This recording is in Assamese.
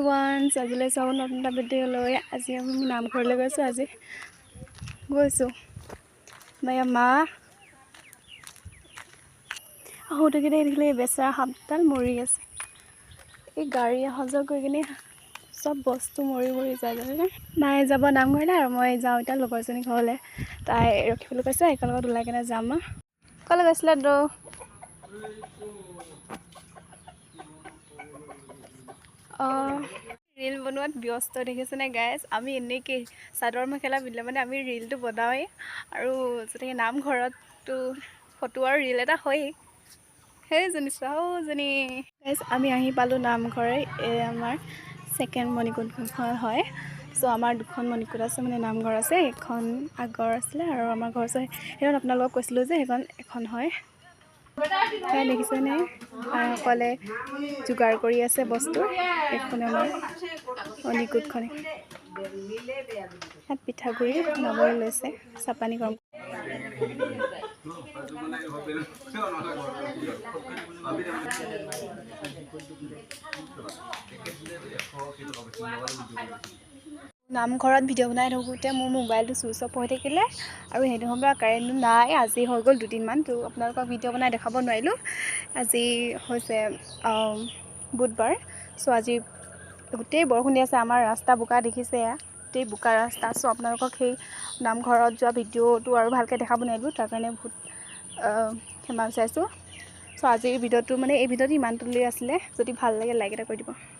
everyone, আজিলৈ চাও নতুন এটা ভিডিঅ' লৈ আজি আমি নামঘৰলৈ গৈছো মায়া মা আহোঁতে দেখিলে বেচেৰা সাপডাল মৰি আছে এই গাড়ী অহা কৰি কিনে সব বস্তু মৰি যায় জানেনে মায়ে যাব নামঘৰলৈ আৰু মই যাওঁ এতিয়া লগৰজনী ঘৰলৈ তাই ৰখিবলৈ কৈছে একেলগত ওলাই কিনে যাম কলে গৈছিলা দ रील बनवात व्यस्त देखिसे ना गाइस आमी एने के सादर मेखेला बिले माने आमी रील तो बनावे आरो जते नाम घरत तो फटो और रील एटा होय हे जनि साओ जनि गाइस आमी आही पालो नाम घरे ए आमार सेकेंड मणिकुट घर হয় सो आमार दुखन मणिकुट আছে মানে नाम घर আছে এখন আগৰ আছিল আৰু আমাৰ ঘৰ আছে হেন আপোনালোক কৈছিলো যে এখন এখন হয় তাই দেখিছে নে আইসকলে যোগাৰ কৰি আছে বস্তু এখন আমাৰ মণিকুটখনে হাত পিঠাগুৰি নবৈ লৈছে চাপানি গৰম নামঘৰত ভিডিঅ' বনাই থাকোঁতে মোৰ মোবাইলটো সুইচ অফ হৈ থাকিলে আৰু সেইটো সময়ত কাৰেণ্ট নাই আজি হৈ গ'ল দুদিনমান তো আপোনালোকক ভিডিঅ' বনাই দেখাব নোৱাৰিলোঁ আজি হৈছে বুধবাৰ সো আজি গোটেই বৰষুণ দি আছে আমাৰ ৰাস্তা বোকা দেখিছে গোটেই বোকা ৰাস্তা সো আপোনালোকক সেই নামঘৰত যোৱা ভিডিঅ'টো আৰু ভালকৈ দেখাব নোৱাৰিলোঁ তাৰ কাৰণে বহুত ক্ষমা বিচাৰিছোঁ সো আজিৰ ভিডিঅ'টো মানে এই ভিডিঅ'টো ইমানটোলৈ আছিলে যদি ভাল লাগে লাইক এটা কৰি দিব